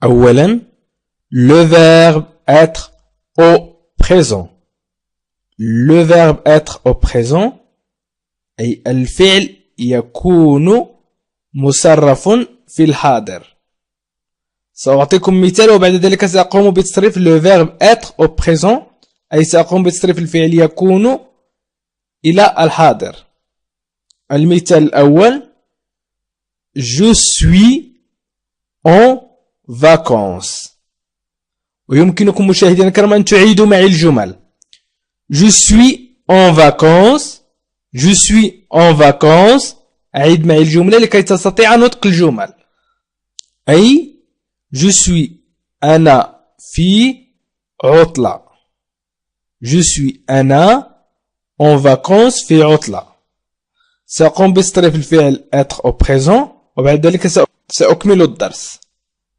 أولا le verbe être au présent. Le verbe être au présent أي الفعل يكون مصرف في الحاضر. سأعطيكم مثال وبعد ذلك سأقوم بتصريف le verbe être au présent أي سأقوم بتصريف الفعل يكون إلى الحاضر. المثال الأول je suis en vacances. ويمكنكم مشاهدينا الكرام أن تعيدوا معي الجمل. je suis en vacances. je suis en vacances. أعيد معي الجملة لكي تستطيع نطق الجمل. أي je suis أنا في عطلة. je suis أنا en vacances في عطلة. سأقوم بتصريف الفعل être au présent وبعد ذلك سأكمل الدرس.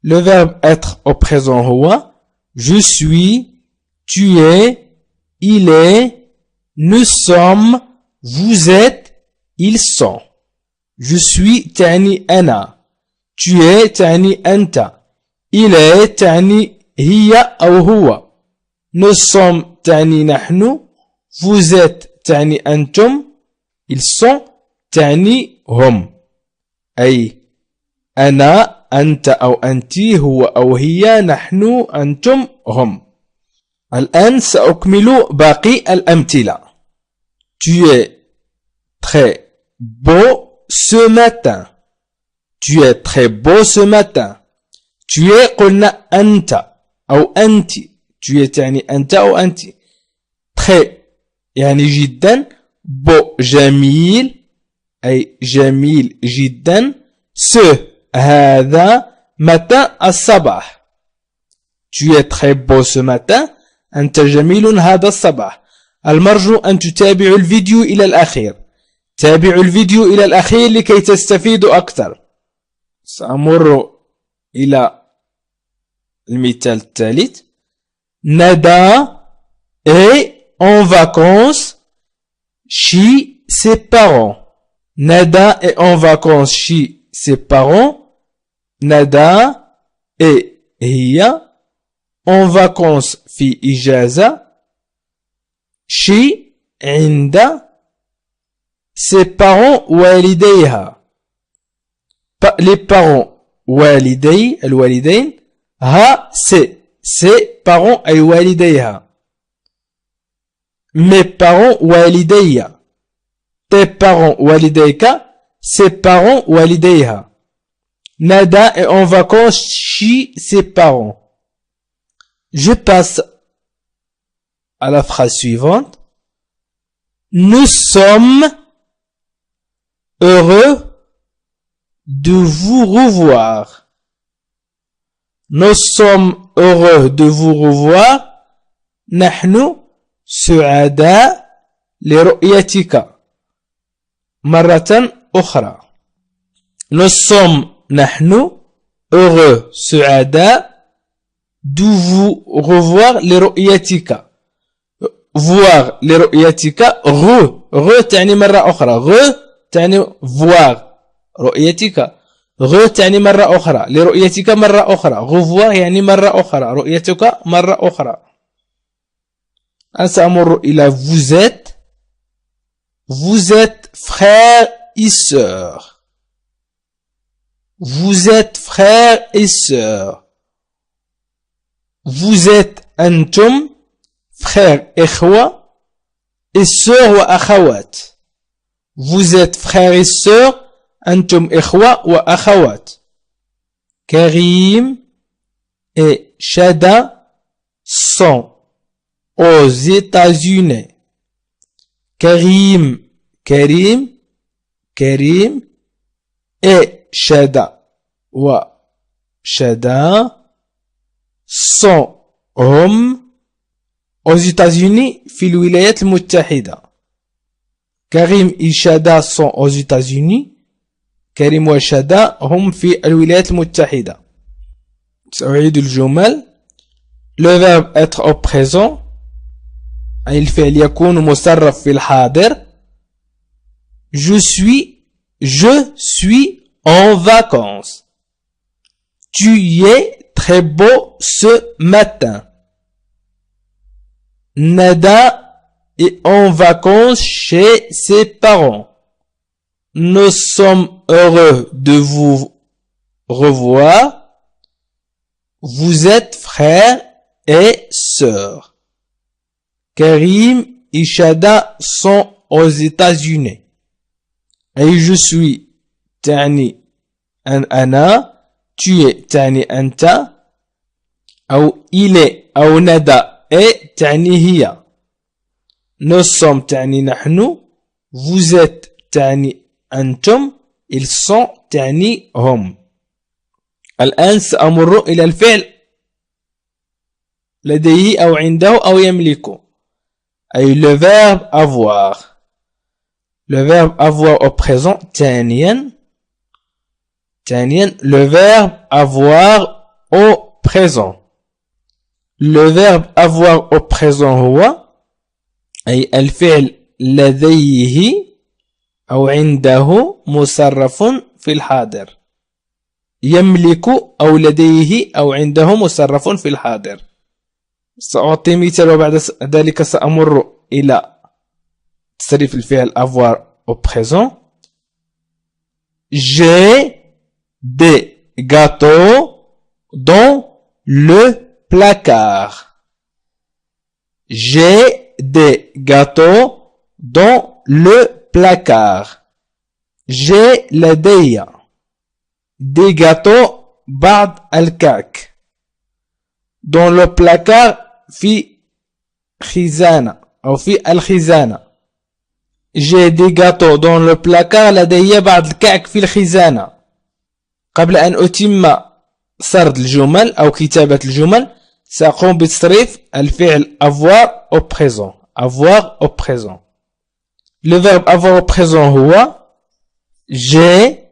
le verbe être au présent هو je suis, tu es, il est, nous sommes, vous êtes, ils sont. je suis تعني أنا. tu es تعني أنت. il est تعني هي أو هو. nous sommes تعني نحن. vous êtes تعني أنتم. ils sont تعني هم. أي أنا أنت أو أنت هو أو هي نحن أنتم هم. الآن سأكمل باقي الأمثلة. tu es très beau ce matin. tu es très beau ce matin. tu es قلنا أنت أو أنت. tu es تعني أنت أو أنت. très يعني جدا. beau جميل أي جميل جدا. ce هذا متى الصباح. tu es très beau ce matin. أنت جميل هذا الصباح. المرجو أن تتابعوا الفيديو إلى الأخير. تابعوا الفيديو إلى الأخير لكي تستفيدوا أكثر. سأمر إلى المثال الثالث. Nada est en vacances chez ses parents. Nada est en vacances chez ses parents. Nada est هي en vacances في إجازة chez عند ses parents والديها. les parents والدي الوالدين. ها ses parents أي والديها. mes parents والدي. tes parents والديك. ses parents والديها. Nada est en vacances chez ses parents. Je passe à la phrase suivante. Nous sommes heureux de vous revoir. Nous sommes heureux de vous revoir. نحن سعداء لرؤيتك مرة أخرى. Nous sommes نحن heureux سعداء de vous revoir لرؤيتك. voir لرؤيتك. re تعني مرة أخرى. re تعني voir رؤيتك. re تعني مرة أخرى. لرؤيتك مرة أخرى. revoir يعني مرة أخرى. رؤيتك مرة أخرى. أنا سأمر إلى vous êtes. vous êtes frères et sœurs. vous êtes frères et sœurs. vous êtes أنتم frères إخوة et sœurs وأخوات. vous êtes frères et sœurs أنتم إخوة وأخوات. كريم et Shada sont aux États-Unis. Karim et Shada sont هم aux États-Unis في الولايات المتحدة. كريم et Shada sont aux États-Unis. كريم وشدا هم في الولايات المتحدة. سأعيد الجمل. le verbe être au présent أي الفعل يكون مصرف في الحاضر. je suis en vacances. tu es très beau ce matin. Nada est en vacances chez ses parents. Nous sommes heureux de vous revoir. Vous êtes frères et sœurs. Karim et Shada sont aux États-Unis. Et je suis تعني أنا, tu es تعني أنت, أو il est أو ندى et تعني هي. Nous sommes تعني نحن, vous êtes تعني أنتم, ils sont تعني هم. الآن سأمر إلى الفعل لديه أو عنده أو يملكه, أي le verbe avoir. Le verbe avoir au présent ثانيا, le verbe avoir au présent. Le verbe avoir au présent هو أي الفعل لديه أو عنده مصرف في الحاضر. يملك أو لديه أو عنده مصرف في الحاضر. سأعطي مثال وبعد ذلك سأمر إلى تصريف الفعل avoir au présent. J'ai des gâteaux dans le placard. J'ai des gâteaux dans le placard. J'ai لدي des gâteaux بعض الكعك. Dans le placard في خزانة أو في الخزانة. J'ai des gâteaux dans le placard لدي بعض الكعك في الخزانة. قبل أن أتم سرد الجمل أو كتابة الجمل سأقوم بتصريف الفعل avoir au présent. Avoir au présent. Le verbe avoir au présent هو j'ai,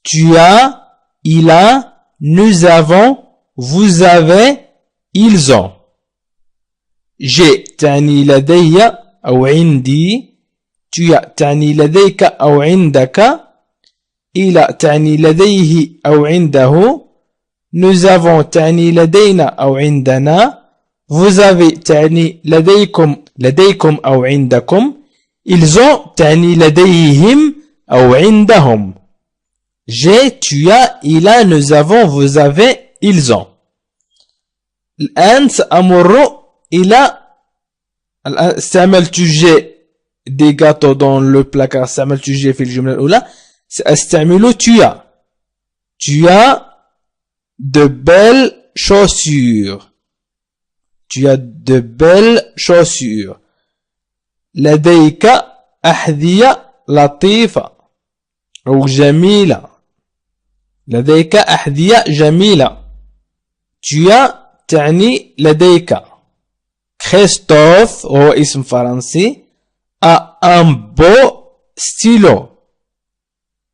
tu as, il a, nous avons, vous avez, ils ont. j'ai تعني لدي أو عندي, tu as تعني لديك أو عندك, il a تعني لديه أو عنده, nous avons تعني لدينا أو عندنا, vous avez تعني لديكم أو عندكم, ils ont تعني لديهم أو عندهم. j'ai, tu as, il a, nous avons, vous avez, ils ont. الآن سأمر إلى استعملت j'ai des gâteaux dans le placard. استعملت j'ai في الجملة الأولى. سأستعمل tu as. Tu as de belles chaussures. Tu as de belles chaussures. لديك أحذية لطيفة أو جميلة. لديك أحذية جميلة. Tu as تعني لديك. Christophe هو اسم فرنسي a un beau stylo.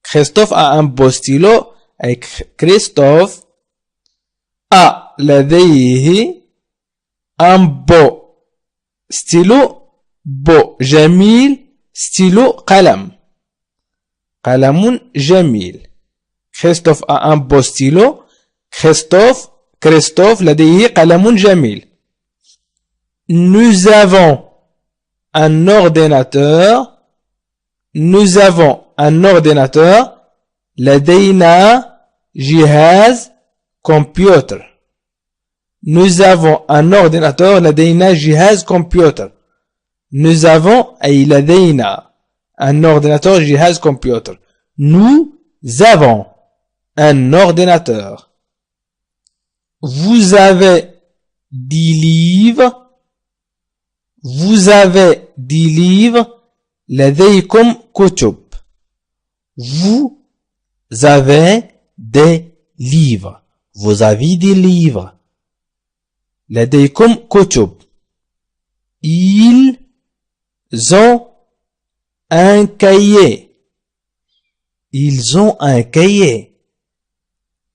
Christophe a un beau stylo. أي Christophe a لديه un beau stylo. beau جميل, stylo قلم. قلم جميل. Christophe a un beau stylo. Christophe لديه قلم جميل. Nous avons un ordinateur. Nous avons un ordinateur. لدينا جهاز كمبيوتر. Nous avons un ordinateur. لدينا جهاز كمبيوتر. Nous avons أي لدينا un ordinateur جهاز كمبيوتر. Nous avons un ordinateur. Vous avez 10 livres. Vous avez 10 livres. لديكم كتب. Vous avez des livres. Vous avez des livres. لديكم كتب. Ils ont un cahier. Ils ont un cahier.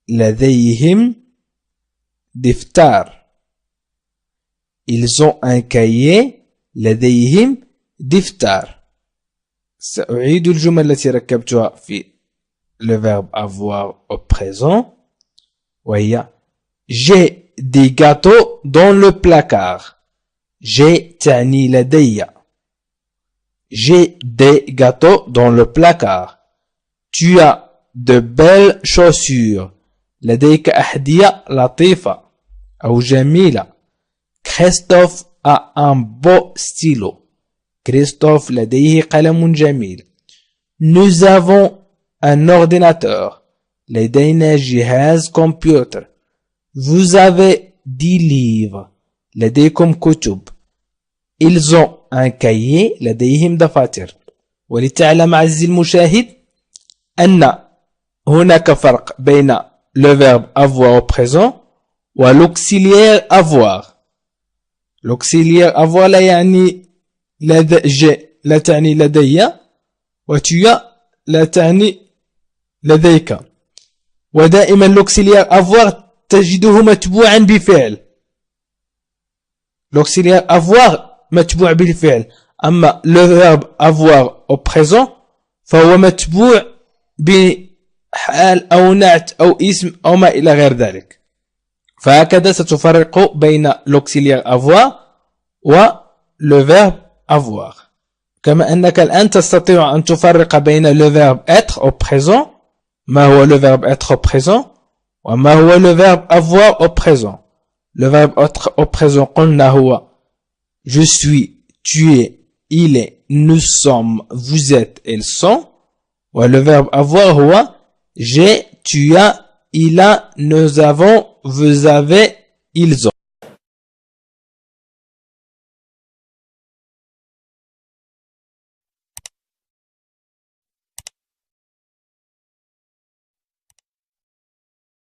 لديهم دفتر. Ils ont un cahier. لديهم دفتر. سأعيد الجمل التي ركبتها في le verbe avoir au présent وهي j'ai des gâteaux dans le placard. j'ai تعني لدي. J'ai des gâteaux dans le placard. Tu as de belles chaussures. لديك أحذية لطيفة أو جميلة. Christophe a un beau stylo. Christophe لديه قلم جميل. Nous avons un ordinateur. لدينا جهاز كمبيوتر. Vous avez 10 livres. لديكم كتب. Ils ont un cahier. لديهم دفاتر. ولتعلم عزيزي المشاهد أن هناك فرق بين le verbe avoir au présent و l'auxiliaire avoir. L'auxiliaire avoir لا يعني لا تعني لدي وتيا لا تعني لديك. ودائما l'auxiliaire avoir تجده متبوعا بفعل. L'auxiliaire avoir متبوع بالفعل. أما le verbe avoir au présent فهو متبوع بحال أو نعت أو اسم أو ما إلى غير ذلك. فهكذا ستفرق بين l'auxiliaire avoir و le verbe avoir. كما أنك الآن تستطيع أن تفرق بين le verbe être au présent. ما هو le verbe être au présent وما هو le verbe avoir au présent. Le verbe être au présent قلنا هو je suis, tu es, il est, nous sommes, vous êtes, elles sont. و le verbe avoir هو j'ai, tu as, il a, nous avons, vous avez, ils ont.